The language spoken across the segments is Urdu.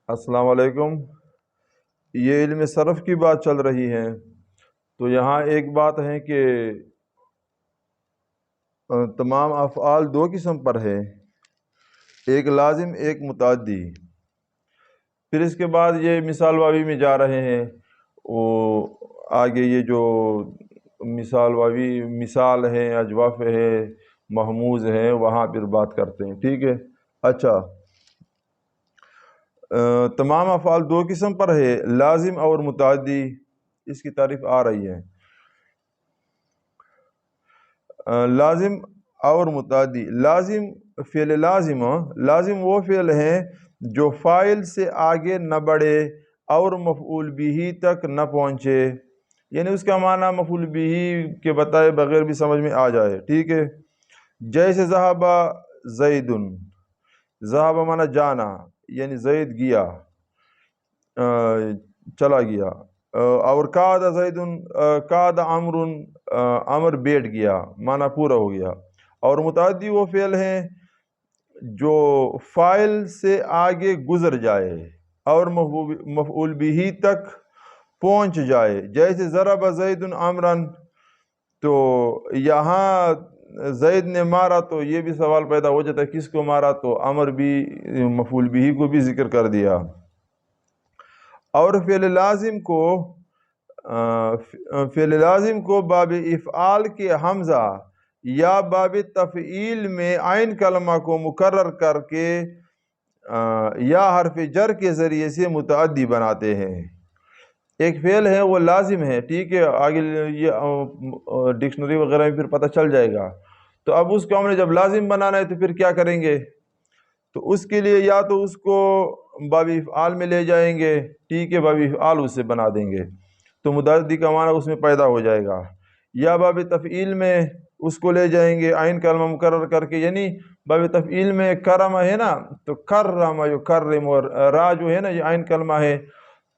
السلام علیکم۔ یہ علم صرف کی بات چل رہی ہے، تو یہاں ایک بات ہے کہ تمام افعال دو قسم پر ہے، ایک لازم ایک متعدی۔ پھر اس کے بعد یہ مثال واوی میں جا رہے ہیں، وہ آگے یہ جو مثال واوی مثال ہے، اجواف ہے، محموز ہے، وہاں پھر بات کرتے ہیں، ٹھیک ہے۔ اچھا، تمام افعال دو قسم پر ہے، لازم اور متعدی، اس کی تعریف آ رہی ہے۔ لازم اور متعدی، لازم فعل لازم وہ فعل ہے جو فاعل سے آگے نہ بڑھے اور مفعول بھی تک نہ پہنچے، یعنی اس کا معنی مفعول بھی کے بتائے بغیر بھی سمجھ میں آ جائے، ٹھیک ہے۔ جیسے ذہب زید، ذہب معنی جانا، یعنی زید گیا، چلا گیا، اور قعد زید، قعد عمر، عمر بیٹھ گیا، معنی پورا ہو گیا۔ اور متعدی وہ فعل ہیں جو فاعل سے آگے گزر جائے اور مفعول بھی تک پہنچ جائے، جیسے ضرب زید عمرا، تو یہاں زید نے مارا، تو یہ بھی سوال پیدا ہو جاتا ہے کس کو مارا، تو عمر بھی مفعول بھی کو بھی ذکر کر دیا۔ اور فعل لازم کو باب افعال کے حمزہ یا باب تفعیل میں عین کلمہ کو مقرر کر کے یا حرف جر کے ذریعے سے متعدی بناتے ہیں۔ ایک فعل ہے وہ لازم ہے، ٹھیک ہے، آگے یہ ڈکشنری وغیرہ میں پھر پتہ چل جائے گا۔ تو اب اس کو ہم نے جب لازم بنانا ہے تو پھر کیا کریں گے، تو اس کے لیے یا تو اس کو باب افعال میں لے جائیں گے، ٹھیک ہے، باب افعال اس سے بنا دیں گے تو متعدی کا معنی اس میں پیدا ہو جائے گا، یا باب تفعیل میں اس کو لے جائیں گے عین کلمہ مقرر کر کے، یعنی باب تفعیل میں کرم ہے نا، تو کرم یکرم، اور را جو ہے نا یہ عین کلمہ ہے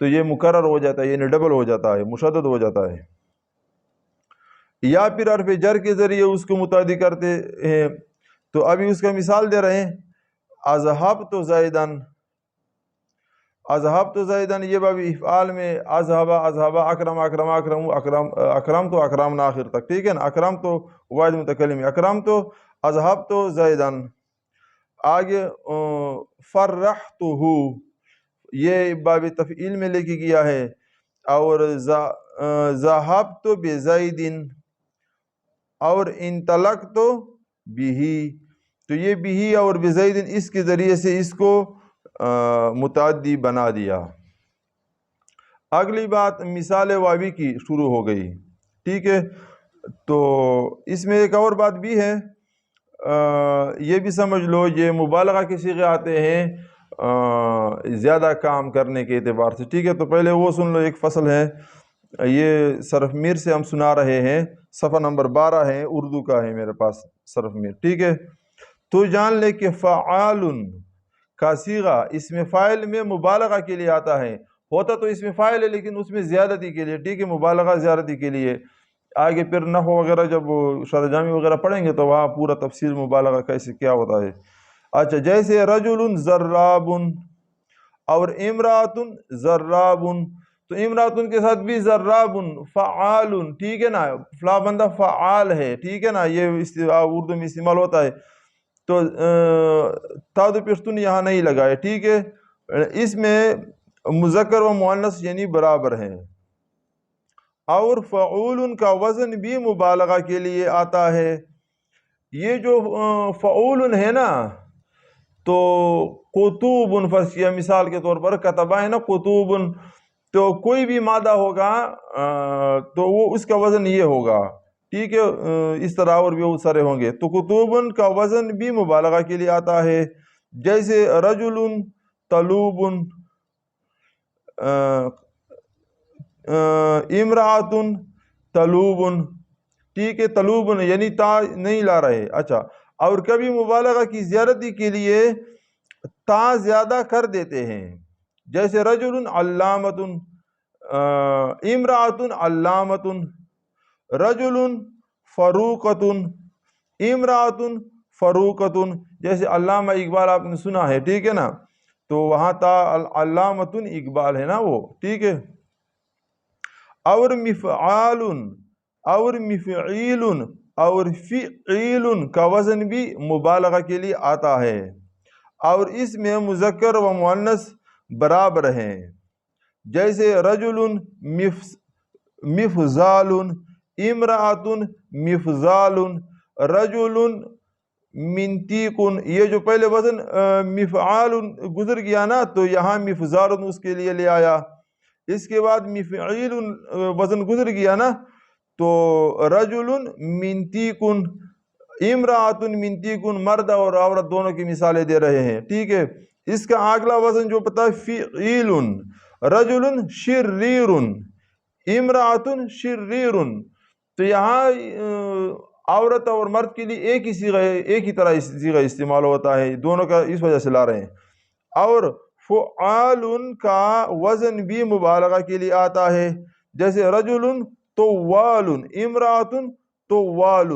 تو یہ مقرر ہو جاتا ہے، یعنی ڈبل ہو جاتا ہے، مشدد ہو جاتا ہے۔ یا پھر حرف جر کے ذریعے اس کو متعدی کرتے ہیں، تو ابھی اس کا مثال دے رہے ہیں، اذهبت زیدن، اذهبت زیدن، یہ باب افعال میں اذهب اکرم اکرم تو اکرام آخر تک، ٹھیک ہے نا، اکرم تو واحد متکلم، اکرم تو اذهبت زیدن۔ آگے فرحتہ، یہ باب تفعیل میں لے کے گیا ہے، اور ذهبت بزید، اور انطلقت بہ، تو یہ بھی اور بزید اس کے ذریعے سے اس کو متعدی بنا دیا۔ اگلی بات مثال واوی کی شروع ہو گئی، ٹھیک ہے۔ تو اس میں ایک اور بات بھی ہے، یہ بھی سمجھ لو، یہ مبالغہ کے صیغے آتے ہیں زیادہ کام کرنے کے اعتبار سے، ٹھیک ہے۔ تو پہلے وہ سن لو، ایک فصل ہے، یہ صرف میر سے ہم سنا رہے ہیں، صفحہ نمبر 12 ہے، اردو کا ہے میرے پاس صرف میر، ٹھیک ہے۔ تو جان لے کہ فعال کا صیغہ اس میں فاعل میں مبالغہ کے لیے آتا ہے، ہوتا تو اس میں فاعل ہے لیکن اس میں زیادتی کے لیے، ٹھیک ہے، مبالغہ زیادتی کے لیے۔ آگے پھر نحو وغیرہ جب شرح جامی وغیرہ پڑھیں گے تو وہاں پورا تفصیل مبالغہ کیسے کیا ہوتا ہے۔ اچھا، جیسے رجل ضراب اور امرأۃ ضراب، تو امرأۃ کے ساتھ بھی ضراب فعال، ٹھیک ہے نا، فلاں بندہ فعال ہے، ٹھیک ہے نا، یہ اردو میں استعمال ہوتا ہے، تو تاد پشتون یہاں نہیں لگائے، ٹھیک ہے۔ اس میں مذکر و مؤنث یعنی برابر ہیں۔ اور فعول کا وزن بھی مبالغہ کے لیے آتا ہے۔ یہ جو فعول ہے نا، تو قطوب فرضیہ مثال کے طور پر کتبہ ہے نا، قطوب، تو کوئی بھی مادہ ہوگا تو وہ اس کا وزن یہ ہوگا، ٹھیک ہے، اس طرح اور بھی بہت سارے ہوں گے، تو قطوب کا وزن بھی مبالغہ کے لیے آتا ہے۔ جیسے رجل طلوب، امرأۃ طلوب، ٹھیک ہے، طلوب یعنی تا نہیں لا رہے۔ اچھا، اور کبھی مبالغہ کی زیادتی کے لیے تا زیادہ کر دیتے ہیں، جیسے رجل علامۃ، امرأۃ علامۃ، رجل فروقۃ، امرأۃ فروقۃ، جیسے علامہ اقبال آپ نے سنا ہے، ٹھیک ہے نا، تو وہاں تا علامۃ اقبال ہے نا وہ، ٹھیک ہے. اور مفعال اور مفعیل اور فعیل کا وزن بھی مبالغہ کے لیے آتا ہے، اور اس میں مذکر و مؤنث برابر ہیں. جیسے رجل مفضال، امرأۃ مفضال، رجل منطیق. یہ جو پہلے وزن مفعال گزر گیا نا تو یہاں مفضال اس کے لیے لے آیا. اس کے بعد مفعیل وزن گزر گیا نا تو رجل منطیق، امرأۃ منطیق، مرد اور عورت دونوں کی مثالیں دے رہے ہیں، ٹھیک ہے. اس کا اگلا وزن جو پتا ہے فعیل، رجل شریر، امرأۃ شریر. تو یہاں عورت اور مرد کے لیے ایک ہی صیغہ، ایک ہی طرح صیغہ استعمال ہوتا ہے، دونوں کا اس وجہ سے لا رہے ہیں. اور فعال کا وزن بھی مبالغہ کے لیے آتا ہے، جیسے رجل طوال، امرأۃ طوال.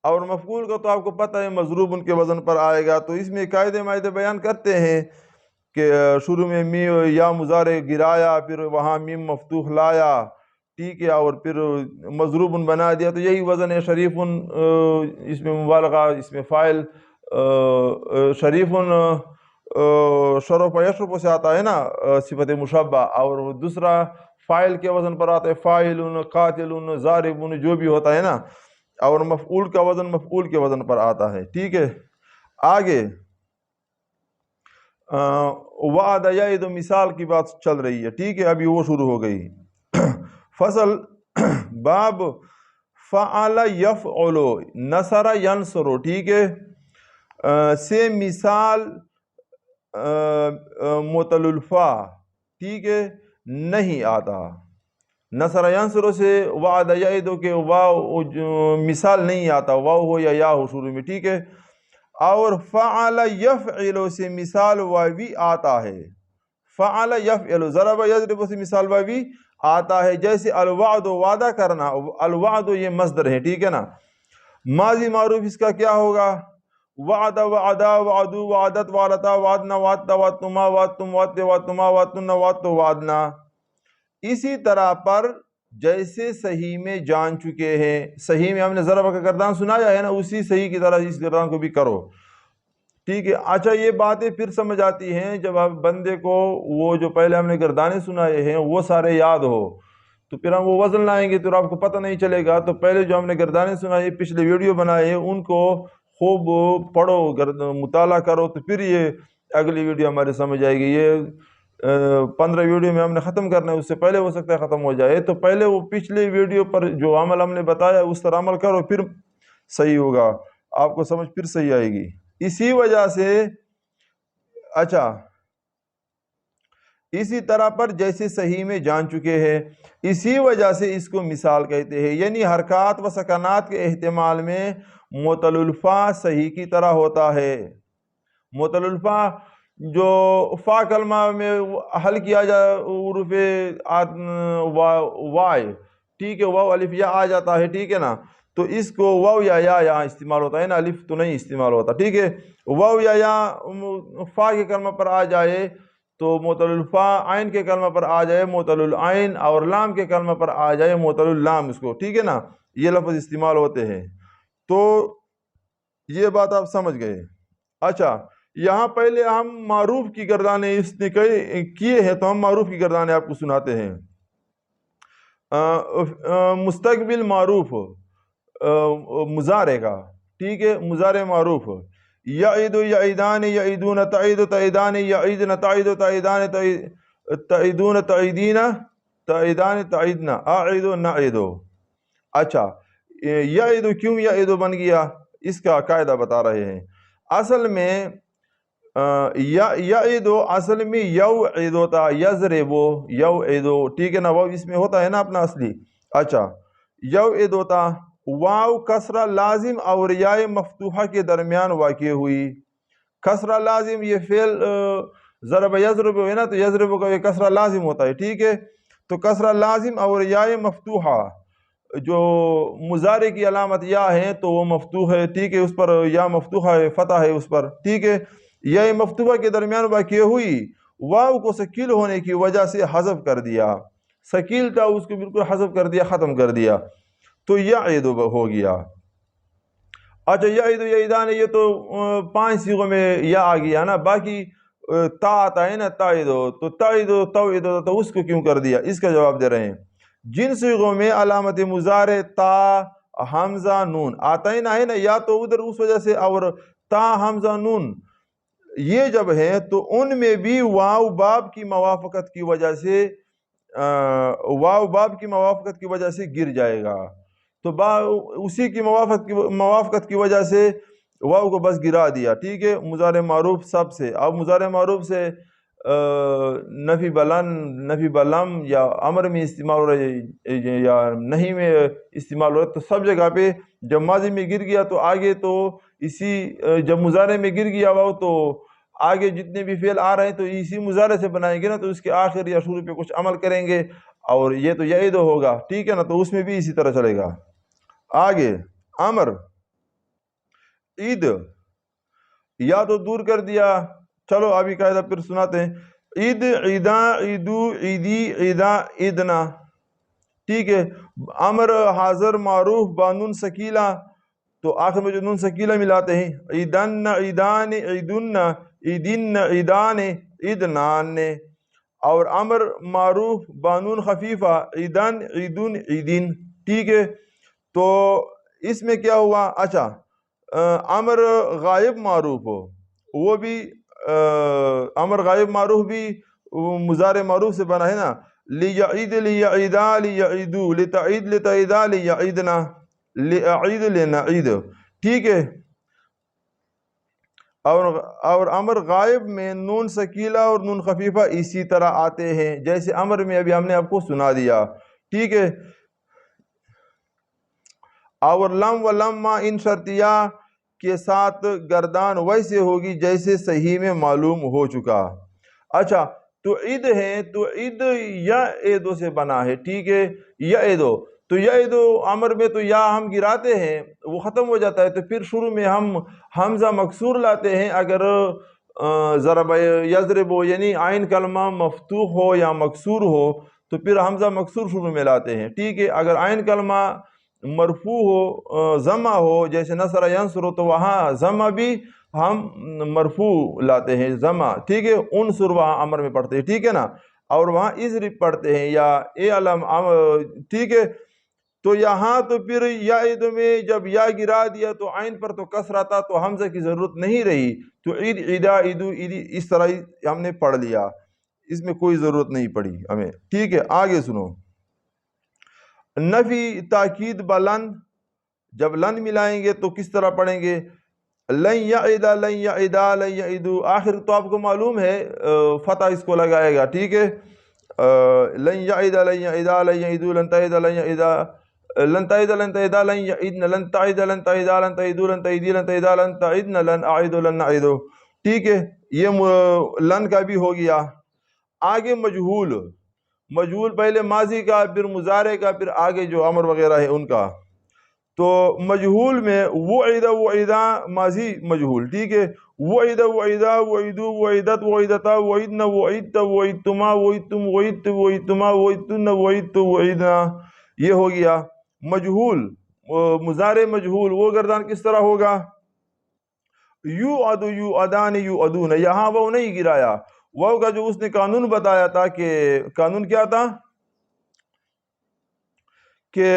اور مفعول کا تو آپ کو پتہ ہے مضروب ان کے وزن پر آئے گا. تو اس میں قاعدے مائدے بیان کرتے ہیں کہ شروع میں یا مضارع گرایا، پھر وہاں میم مفتوح لایا، ٹھیک ہے، اور پھر مضروب بنا دیا، تو یہی وزن ہے. شریف اس میں مبالغہ، اس میں فاعل شریف شرف و یشرف سے آتا ہے نا، صفت مشبہ. اور دوسرا فاعل کے وزن پر آتا ہے فاعل، قاتل، ضارب، جو بھی ہوتا ہے نا. اور مفعول کا وزن مفعول کے وزن پر آتا ہے، ٹھیک ہے. آگے وعد یعد مثال کی بات چل رہی ہے، ٹھیک ہے، ابھی وہ شروع ہو گئی. فصل باب فعل یفعل نصر ینصر، ٹھیک ہے، سے مثال معتل الفا، ٹھیک ہے، نہیں آتا. نصر ینصر سے وعد یعد کے واو مثال نہیں آتا، واو ہو یا یا ہو شروع میں، ٹھیک ہے. اور فعل یفعل سے مثال واوی آتا ہے. فعل یفعل، ضرب یضرب سے مثال واوی آتا ہے. جیسے الوعد، وعدہ کرنا، الوعد یہ مصدر ہے، ٹھیک ہے نا. ماضی معروف اس کا کیا ہوگا؟ وعد، وعدا، وعدو، وعدت، وعدتا، وعدنا، وعدتا، وعدتما، وعدتم، وعدتے، وعدتما، وعدتن، وعدتو، وعدنا. اسی طرح پر جیسے صحیح میں جان چکے ہیں، صحیح میں ہم نے ضرب کا گردان سنایا ہے نا، اسی صحیح کی طرح اس گردان کو بھی کرو، ٹھیک ہے. اچھا، یہ باتیں پھر سمجھ آتی ہیں جب آپ بندے کو وہ جو پہلے ہم نے گردانے سنائے ہیں وہ سارے یاد ہو، تو پھر ہم وہ وزن لائیں گے تو آپ کو پتہ نہیں چلے گا. تو پہلے جو ہم نے گردانے سنائے، پچھلے ویڈیو بنائے ہیں، ان کو خوب پڑھو، مطالعہ کرو، تو پھر یہ اگلی ویڈیو ہمارے سمجھ آئے گی. یہ 15 ویڈیو میں ہم نے ختم کرنا ہے، اس سے پہلے ہو سکتا ہے ختم ہو جائے. تو پہلے وہ پچھلے ویڈیو پر جو عمل ہم نے بتایا اس طرح عمل کرو، پھر صحیح ہوگا، آپ کو سمجھ پھر صحیح آئے گی. اسی وجہ سے اچھا، اسی طرح پر جیسے صحیح میں جان چکے ہیں، اسی وجہ سے اس کو مثال کہتے ہیں. یعنی حرکات و سکنات کے احتمال میں معتل الفا صحیح کی طرح ہوتا ہے. معتل الفا جو فا کلمہ میں حل کیا جائے حروف وائے، ٹھیک ہے، واو الف یا آ جاتا ہے، ٹھیک ہے نا. تو اس کو واو یا یہاں استعمال ہوتا ہے نا، الف تو نہیں استعمال ہوتا، ٹھیک ہے. واو یا فا کے کلمہ پر آ جائے تو معتل الفا، عین کے کلمہ پر آ جائے معتل العین، اور لام کے کلمہ پر آ جائے معتل اللام، اس کو، ٹھیک ہے نا. یہ لفظ استعمال ہوتے ہیں. تو یہ بات آپ سمجھ گئے. اچھا، یہاں پہلے ہم معروف کی گردانے اس نے کیے ہیں، تو ہم معروف کی گردانے آپ کو سناتے ہیں. مستقبل معروف مضارع کا، ٹھیک ہے، مضارع معروف یعید، یعیدان، یعیدون، تعید، تعیدان، یعیدن، تعید، تعیدان، تعیدون، تعیدین، تعیدان، تعیدنا، اعید، نعید. اچھا، یعید کیوں یعید بن گیا، اس کا قاعدہ بتا رہے ہیں. اصل میں یعید اصل میں یوعید ہوتا، یضرب، یوعید، ٹھیک ہے نا، وہ اس میں ہوتا ہے نا اپنا اصلی. اچھا، یوعید ہوتا، واو کسرہ لازم اور یا مفتوحہ کے درمیان واقع ہوئی. کسرہ لازم، یہ فعل ضرب یضرب ہے نا، تو یضرب کا یہ کسرہ لازم ہوتا ہے، ٹھیک ہے. تو کسرہ لازم اور یا مفتوحہ جو مضارع کی علامت یا ہے تو وہ مفتوح ہے، ٹھیک ہے، اس پر یا مفتوحہ ہے، فتح ہے اس پر، ٹھیک ہے۔ یا مفتوحہ کے درمیان واقع ہوئی، واو کو ثقیل ہونے کی وجہ سے حذف کر دیا، ثقیل تھا اس کو بالکل حذف کر دیا، ختم کر دیا، تو یعید ہو گیا۔ اچھا یعید یعیدان، یہ تو 5 صیغوں میں یا آ گیا نا، باقی تا آتا ہے نا تعید، تو تعید توعید، تو اس کو کیوں کر دیا؟ اس کا جواب دے رہے ہیں۔ جن صیغوں میں علامت مضارع تا حمزہ نون آتا ہی نہ ہے نا، یا تو ادھر اس وجہ سے، اور تا حمزہ نون یہ جب ہے تو ان میں بھی واو باب کی موافقت کی وجہ سے، واو باب کی موافقت کی وجہ سے گر جائے گا، تو اسی کی موافقت کی وجہ سے واو کو بس گرا دیا، ٹھیک ہے۔ مضارع معروف سب سے، اب مضارع معروف سے نفی بلند، نفی بلم یا امر میں استعمال ہو رہا ہے یا نہیں میں استعمال ہو رہا ہے، تو سب جگہ پہ جب ماضی میں گر گیا تو آگے تو اسی، جب مضارع میں گر گیا واو تو آگے جتنے بھی فعل آ رہے ہیں تو اسی مضارع سے بنائیں گے نا، تو اس کے آخر یا شروع پہ کچھ عمل کریں گے، اور یہ تو یعید ہوگا، ٹھیک ہے نا، تو اس میں بھی اسی طرح چلے گا۔ آگے امر، عید، یا تو دور کر دیا، چلو ابھی قاعدہ پھر سناتے ہیں۔ عید، عیداں، عیدو، عیدی، عیداں، عیدنا، ٹھیک ہے۔ امر حاضر معروف بانون سکیلہ، تو آخر میں جو نون سکیلہ ملاتے ہیں، عیدن، عیدان، عیدن، عیدن، عیدان، عیدنان، اور امر معروف بانون خفیفہ، عیدن، عیدن، عیدن، ٹھیک ہے۔ تو اس میں کیا ہوا؟ اچھا امر غائب معروف ہو، وہ بھی امر غائب معروف بھی مضارع معروف سے بنا ہے نا، لیعید، لیعیدا، لیعیدو، لتعید، لتعیدا، لیعیدنا، لیعید، لنعید، ٹھیک ہے۔ اور امر غائب میں نون سکیلہ اور نون خفیفہ اسی طرح آتے ہیں جیسے امر میں ابھی ہم نے آپ کو سنا دیا، ٹھیک ہے۔ اور لم و لما ان شرطیہ کے ساتھ گردان ویسے ہوگی جیسے صحیح میں معلوم ہو چکا۔ اچھا تو عید ہے تو عید یا عیدو سے بنا ہے، ٹھیک ہے، یا عیدو، تو یا عیدو امر میں تو یا ہم گراتے ہیں وہ ختم ہو جاتا ہے، تو پھر شروع میں ہم حمزہ مکسور لاتے ہیں، اگر ضرب یضرب یعنی عین کلمہ مفتوح ہو یا مکسور ہو تو پھر حمزہ مکسور شروع میں لاتے ہیں، ٹھیک ہے۔ اگر عین کلمہ مرفوع ہو، ضمہ ہو، جیسے نصر ینصر ہو، تو وہاں ضمہ بھی ہم مرفوع لاتے ہیں، ضمہ، ٹھیک ہے۔ انصر وہاں امر میں پڑھتے ہیں، ٹھیک ہے نا، اور وہاں اضرب پڑھتے ہیں یا اے علم، ٹھیک ہے۔ تو یہاں تو پھر یا عید میں جب یا گرا دیا تو عین پر تو کسر تھا تو حمزہ کی ضرورت نہیں رہی، تو عید، عیدا، عیدو، عیدی، اس طرح ہم نے پڑھ لیا، اس میں کوئی ضرورت نہیں پڑی ہمیں، ٹھیک ہے۔ آگے سنو، نفی تاکید بلند، جب لن ملائیں گے تو کس طرح پڑھیں گے؟ لن یعدا، لن یعدا، لن یعدو، آخر تو آپ کو معلوم ہے فتح اس کو لگائے گا، ٹھیک ہے۔ لن یعدا، لن یعدا، لن یعدو، لن تعدا، لن یعدا، لن تعدا، لن تعدا، لن یعدن، لن تعدا، لن تعدا، لن تعدو، لن تعدی، لن تعدا، لن تعدن، لن اعد، لن نعد، ٹھیک ہے۔ یہ لن کا بھی ہو گیا۔ آگے مجہول، مجہول پہلے ماضی کا، پھر مضارع کا، پھر آگے جو امر وغیرہ ہے ان کا۔ تو مجہول میں وعدہ، وعدہ ماضی مجہول، ٹھیک ہے۔ وعدہ، وعدہ، وعدو، وعدت، وعدتا، وعدنا، وعدت، وعدتما، وعدتم، وعدت، وعدتما، وعدتن، وعدت، وعدنا، یہ ہو گیا مجہول۔ مضارع مجہول وہ گردان کس طرح ہوگا؟ یوعد، یوعدان، یوعدون، یہاں وہ نہیں گرایا، وہ کا جو اس نے قانون بتایا تھا، کہ قانون کیا تھا کہ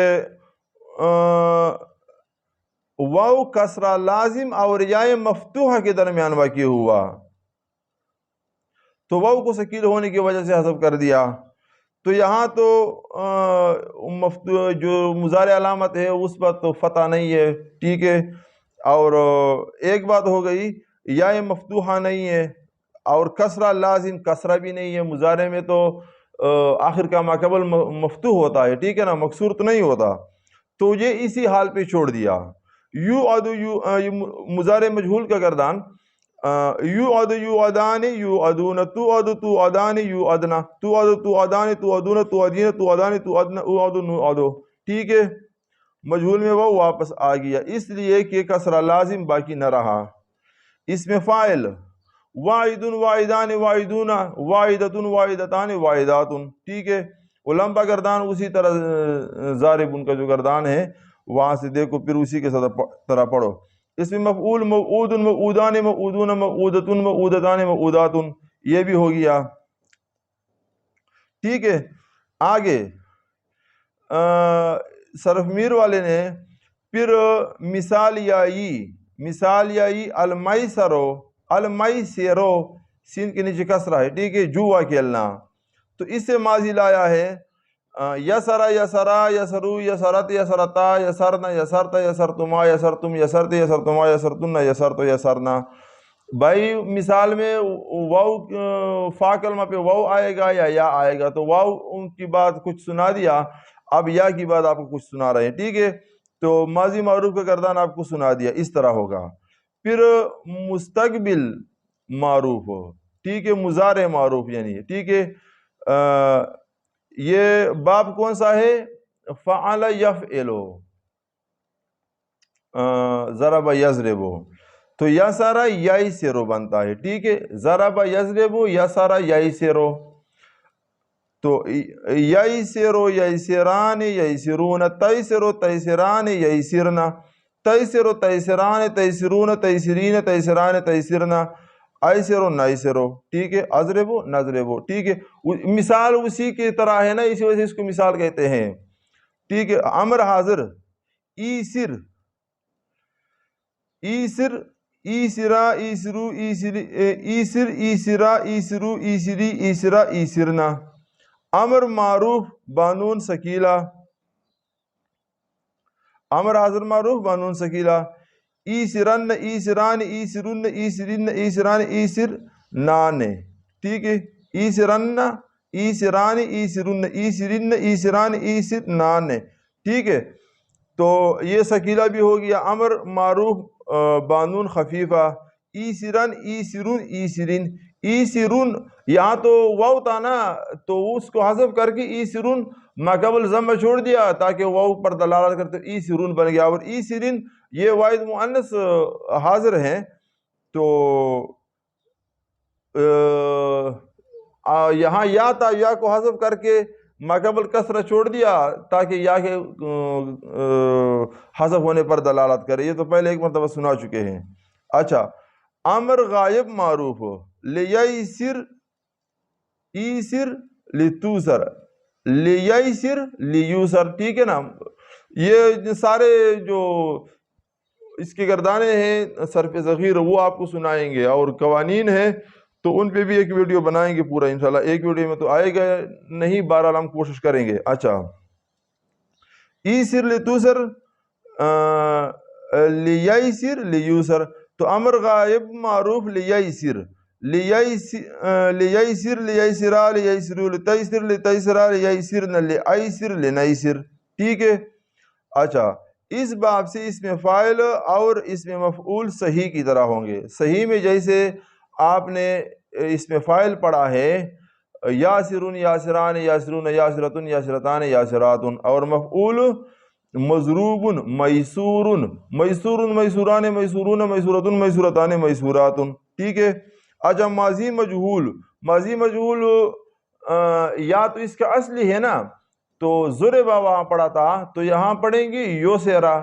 واو کسرہ لازم اور یائے مفتوحہ کے درمیان واقع ہوا، تو واو کو ثقیل ہونے کی وجہ سے حذف کر دیا، تو یہاں تو جو مضارع علامت ہے اس پر تو فتح نہیں ہے، ٹھیک ہے۔ اور ایک بات ہو گئی، یائے مفتوحہ نہیں ہے، اور کسرہ لازم، کسرہ بھی نہیں ہے، مضارع میں تو آخر کا ما قبل مفتوح ہوتا ہے، ٹھیک ہے نا، مکسور تو نہیں ہوتا، تو یہ اسی حال پہ چھوڑ دیا۔ یوعد، مضارع مجہول کا گردان، یوعد، یوعدان، یوعدون، توعد، توعدان، یوعدنا، توعد، توعدان، توعدون، توعدین، توعدان، توعدن، اوعد، نوعد، ٹھیک ہے، مجہول میں وہ واپس آ گیا اس لیے کہ کسرہ لازم باقی نہ رہا۔ اس میں فاعل واحد واحدان واحدون واحدۃ واحدتان واحدات، ٹھیک ہے، لمبا گردان اسی طرح ضارب ان کا جو گردان ہے وہاں سے دیکھو پھر اسی کے ساتھ طرح پڑھو۔ اس میں مفعول موعود موعودان موعودون موعودۃ موعودتان موعودات، یہ بھی ہو گیا، ٹھیک ہے۔ آگے صرف میر والے نے پھر مثال یائی المیسرو المیسرو، سین کے نیچے کسرہ ہے، ٹھیک ہے، جوا کھیلنا، تو اس سے ماضی لایا ہے یسرا یسرا یسرو یسرت یسرتا یسرنا یسرت یسرتما یسرتم یسرت یسرتما یسرتن یسرت یسرنا۔ بھائی مثال میں واو فا کلمہ پہ واو آئے گا یا آئے گا، تو واو ان کی بات کچھ سنا دیا، اب یا کی بات آپ کو کچھ سنا رہے ہیں، ٹھیک ہے، تو ماضی معروف کا گردان آپ کو سنا دیا، اس طرح ہوگا۔ پھر مستقبل معروف، ٹھیک ہے، مضارع معروف یعنی، ٹھیک ہے، یہ باب کون سا ہے؟ فعل یفعلو، ضرب یضرب، تو یسرا یسرو بنتا ہے، ٹھیک ہے، ضرب یضرب یسرا یسرو، تو یسرو یسران یسرون تیسرو تیسران یسرنا تیسرو تیسران تیسرون تیسرین تیسران تیسرنا ایسرو نیسرو، ٹھیک ہے، اضربو نضربو، ٹھیک ہے، مثال اسی کی طرح ہے نا، اسی وجہ سے اس کو مثال کہتے ہیں، ٹھیک ہے۔ امر حاضر ایسر ایسر ایسرا ایسرو ایسری ایسر ایسرا ایسرو ایسری ایسرا ایسرنا۔ امر معروف بانون سکیلا، امر حاضر معروف بانون سکیلا، ایسرن ایسران ایسرن ایسرن ایسران ایسر نان، ٹھیک ہے، ایسرن ایسران ایسرن ایسرن ایسران ایسر نان، ٹھیک ہے، تو یہ سکیلا بھی ہو گیا۔ امر معروف بانون خفیفہ، ایسرن ایسرن ایسرن ایسرن، یہاں تو واو تھا نا تو اس کو حذف کر کے ایسرن ما قبل ضمہ چھوڑ دیا تاکہ واو پر دلالت کرتے ایسرن بن گیا، اور ایسرن یہ واحد مؤنث حاضر ہیں، تو یہاں یا تھا، یا کو حذف کر کے ما قبل کسرہ چھوڑ دیا تاکہ یا کے حذف ہونے پر دلالت کرے، یہ تو پہلے ایک مرتبہ سنا چکے ہیں۔ اچھا، امر غائب معروف لیسر ایسر لتوسر لیسر لیوسر، ٹھیک ہے نا، یہ سارے جو اس کے گردانے ہیں صرف ذخیر وہ آپ کو سنائیں گے، اور قوانین ہیں تو ان پہ بھی ایک ویڈیو بنائیں گے پورا انشاءاللہ، ایک ویڈیو میں تو آئے گا نہیں، بہرحال ہم کوشش کریں گے۔ اچھا، ایسر لتوسر لیسر لیوسر، تو امر غائب معروف لیسر لیسر لیسرا لیسرو لتیسر لتیسرا لیسرن لیسر لنیسر، ٹھیک ہے۔ اچھا، اس باب سے اس میں فاعل اور اس میں مفعول صحیح کی طرح ہوں گے۔ صحیح میں جیسے آپ نے اس میں فاعل پڑھا ہے یاسرون یاسران یاسرون یاسرتن یاسرتان یاسراتن، اور مفعول مضروبن میسورن میسورن میسوران میسورون میسورتن میسورتان میسوراتن، ٹھیک ہے۔ اچھا، ماضی مجہول یا تو اس کا اصلی ہے نا، تو ضربا وہاں پڑھا تھا تو یہاں پڑھیں گے یوسرا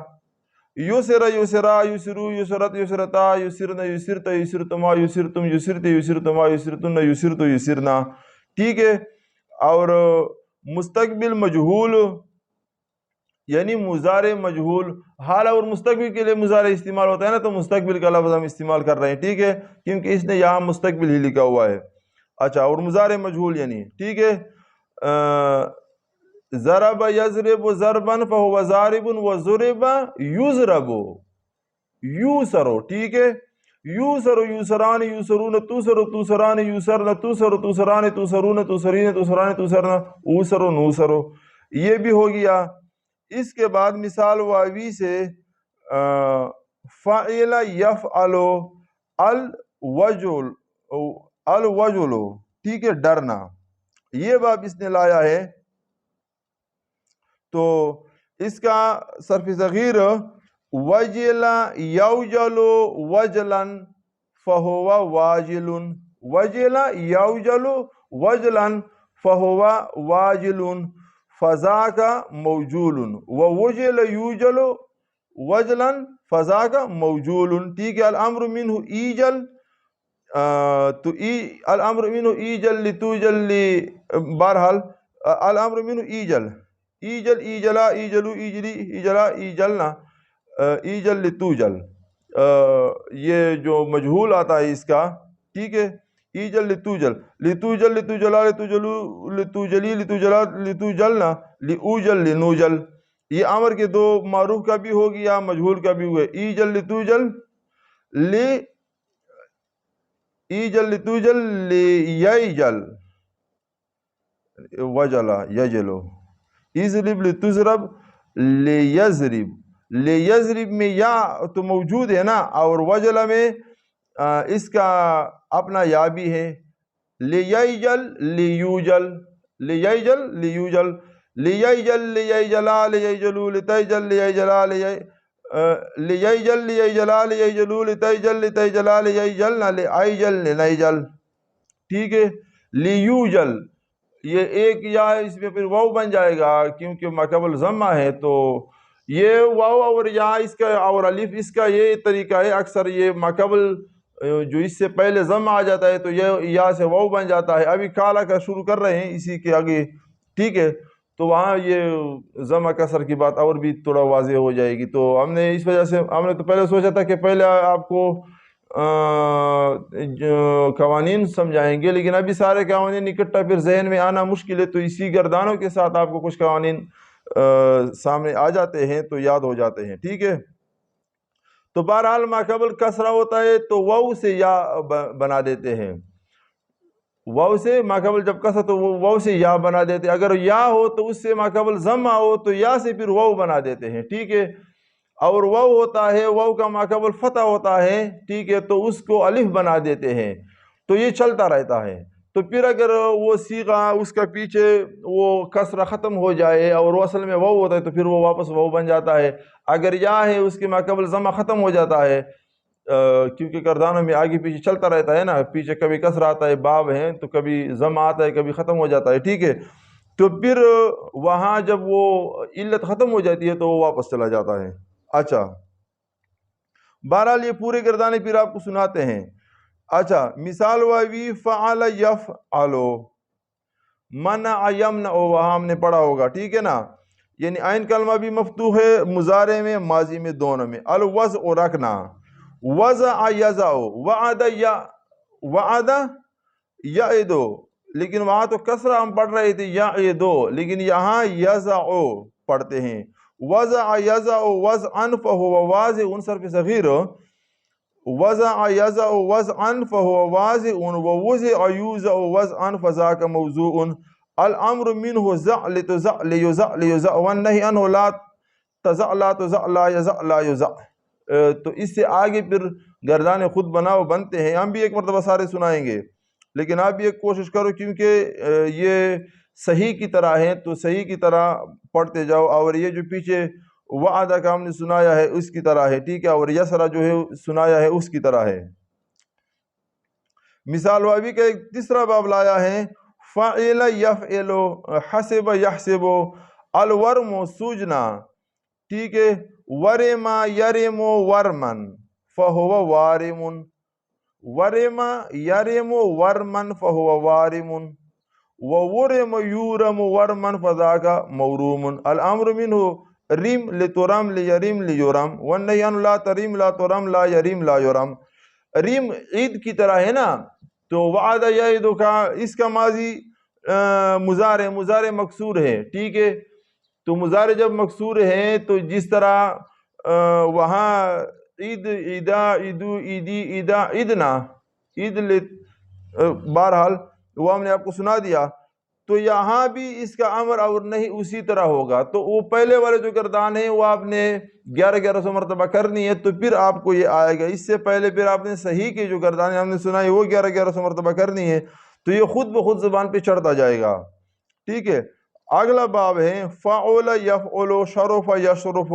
یوسرا یوسرا یوسرو یوسرت یوسرتا یوسرن یوسرت یوسرتما یوسرتم یوسرت یوسرتما یوسرتن یوسرت یوسرنا، ٹھیک ہے۔ اور مستقبل مجہول یعنی مضارع مجہول، حال اور مستقبل کے لیے مضارع استعمال ہوتا ہے نا، تو مستقبل کا لفظ ہم استعمال کر رہے ہیں، ٹھیک ہے، کیونکہ اس نے یہاں مستقبل ہی لکھا ہوا ہے۔ اچھا، اور مضارع مجہول یعنی، ٹھیک ہے، ضرب یضرب ضربن فهو ضارب وضرب یضرب یوسر، ٹھیک ہے، یوسر یوسران یوسرون توسر توسران یوسرن توسر توسران توسرون توسرین توسران توسرن اوسر نوسر، یہ بھی ہو گیا۔ اس کے بعد مثال واوی سے فعل یفعل الوجل الوجل، ٹھیک ہے، ڈرنا، یہ باب اس نے لایا ہے۔ تو اس کا صرف صغیر وجل یوجل وجلن فہو واجل، وجل یوجل وجلن فہو واجل فذاک موجول، ووجل یوجل وجلن فذاک موجول، ٹھیک ہے۔ الامر منہ ایجل، تو الامر منہ ایجل لتوجل، بہرحال الامر منہ ایجل، ایجل ایجلا ایجلو ایجلی ایجلا ایجلنا ایجل لتوجل، یہ جو مجہول آتا ہے اس کا، ٹھیک ہے۔ ایجل لتوجل، لتوجل لتوجلا لتوجلو لتوجلی لتوجلا لتوجلنا لأوجل لنوجل، یہ امر کے دو معروف کا بھی ہو گیا مجہول کا بھی ہوئے، ایجل لتوجل ایجل لتوجل لیجل وجلا یجلو، اضرب لتضرب لیضرب، لیضرب میں یا تو موجود ہے نا، اور وجلا میں اس کا اپنا یا بھی ہے، لیجل لیوجل، لیجل لیوجل، لیجل لیجلا لیجلو لتیجل لیجلا لیجل لیجلا لیجلو لتیجل لتیجلا لیجلنا لائجل لنیجل، ٹھیک ہے۔ لیوجل، یہ ایک یا اس میں پھر واو بن جائے گا کیونکہ ماقبل ضمہ ہے، تو یہ واو اور یا اس کا اور الف اس کا یہ طریقہ ہے، اکثر یہ ماقبل جو اس سے پہلے ضمہ آ جاتا ہے تو یہ یا سے واو بن جاتا ہے۔ ابھی کالا کا شروع کر رہے ہیں اسی کے آگے، ٹھیک ہے، تو وہاں یہ ضمہ کسر کی بات اور بھی تھوڑا واضح ہو جائے گی۔ تو ہم نے اس وجہ سے ہم نے تو پہلے سوچا تھا کہ پہلے آپ کو قوانین سمجھائیں گے، لیکن ابھی سارے قوانین اکٹھا پھر ذہن میں آنا مشکل ہے، تو اسی گردانوں کے ساتھ آپ کو کچھ قوانین سامنے آ جاتے ہیں تو یاد ہو جاتے ہیں، ٹھیک ہے۔ تو بہرحال ماقبل کسرہ ہوتا ہے تو واو سے یا بنا دیتے ہیں، واو سے ماقبل جب کسرہ تو وہ واو سے یا بنا دیتے ہیں، اگر یا ہو تو اس سے ماقبل ضمہ ہو تو یا سے پھر واو بنا دیتے ہیں، ٹھیک ہے۔ اور واو ہوتا ہے، واو کا ماقبل فتح ہوتا ہے، ٹھیک ہے، تو اس کو الف بنا دیتے ہیں، تو یہ چلتا رہتا ہے۔ تو پھر اگر وہ صیغہ اس کا پیچھے وہ کسرہ ختم ہو جائے اور وہ اصل میں واو ہوتا ہے تو پھر وہ واپس واو بن جاتا ہے۔ اگر یا ہے اس کے ماقبل ضمہ ختم ہو جاتا ہے، کیونکہ گردانوں میں آگے پیچھے چلتا رہتا ہے نا، پیچھے کبھی کسرہ آتا ہے، باب ہیں تو کبھی ضمہ آتا ہے کبھی ختم ہو جاتا ہے، ٹھیک ہے، تو پھر وہاں جب وہ علت ختم ہو جاتی ہے تو وہ واپس چلا جاتا ہے۔ اچھا، بہرحال یہ پورے گردانے پھر آپ کو سناتے ہیں۔ اچھا، مثال واوی فعل یفعل، منع یمنع، وہاں ہم نے پڑھا ہوگا، ٹھیک ہے نا، یعنی عین کلمہ بھی مفتوح ہے مضارع میں ماضی میں دونوں میں۔ الوضع رکھنا، وضع یضع، وعد یعد، لیکن وہاں تو کسرہ ہم پڑھ رہے تھے یعد، لیکن یہاں یضع پڑھتے ہیں۔ وضع یضع وضعا فہو واضع صرف صغیر، وضع یضع وضعا فہو واضع، ووضع یوضع وضعا فذاک موضوع، الامر منہ ضع لتضع لیضع لیضع، والنہی عنہ لا تضع لا تضع لا یضع لا یضع۔ تو اس سے آگے پھر گردانے خود بناؤ بنتے ہیں، ہم بھی ایک مرتبہ سارے سنائیں گے، لیکن آپ بھی ایک کوشش کرو کیونکہ یہ صحیح کی طرح ہیں تو صحیح کی طرح پڑھتے جاؤ، اور یہ جو پیچھے وعدہ کا ہم نے سنایا ہے اس کی طرح ہے، ٹھیک ہے، اور یسرا جو ہے سنایا ہے اس کی طرح ہے۔ مثال واوی کا ایک تیسرا باب لایا ہے، فعل یفعل، حسب یحسب، الورم سوجنا، ٹھیک ہے، ورم یرم ورمن فہو وارم، ورم یرم ورمن فہو وارم، وورم یورم ورمن فذاک موروم، الامر منہ رم لترم لیرم لیورم، والنہی عنہ لا ترم لا ترم لا یرم لا یورم۔ رم عید کی طرح ہے نا، تو وعد یعد کا اس کا ماضی مضارع مکسور ہے، ٹھیک ہے، تو مضارع جب مکسور ہے تو جس طرح وہاں عید عیدا عیدو عیدی عیدا عیدنا عید، بہرحال وہ ہم نے آپ کو سنا دیا، تو یہاں بھی اس کا امر اور نہیں اسی طرح ہوگا۔ تو وہ پہلے والے جو گردان ہیں وہ آپ نے 1100 مرتبہ کرنی ہے تو پھر آپ کو یہ آئے گا، اس سے پہلے پھر آپ نے صحیح کے جو گردانیں ہم نے سنائی وہ 1100 مرتبہ کرنی ہے، تو یہ خود بخود زبان پہ چڑھتا جائے گا، ٹھیک ہے۔ اگلا باب ہے فعل یفعل شرف یشرف،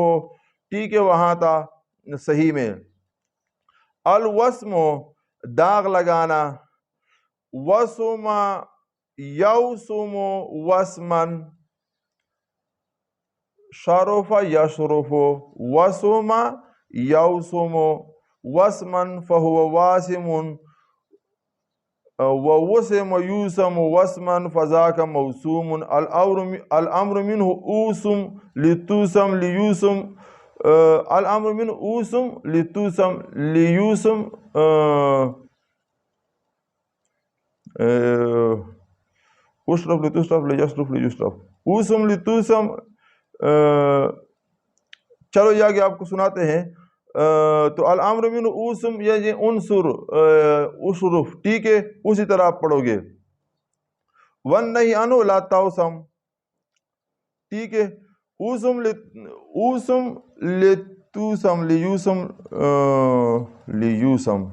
ٹھیک ہے، وہاں تھا صحیح میں. الوسم داغ لگانا، وسم یوسم وسمن، شرف یشرف، وسم یوسم وسمن فهو واسم، ووسم یوسم وسمن فذاک موسوم. الامر منه اوسم لتوسم لیوسم، الامر من اوسم لتوسم لیوسم، اشرف لتشرف لیشرف لیشرف، اوسم لتوسم. چلو یہ آگے آپ کو سناتے ہیں. تو الامر من اوسم یعنی انصر اشرف، ٹھیک ہے، اسی طرح آپ پڑھو گے. والنہی عنہ لا توسم، ٹھیک ہے. اوسم لتوسم لیوسم لیوسم.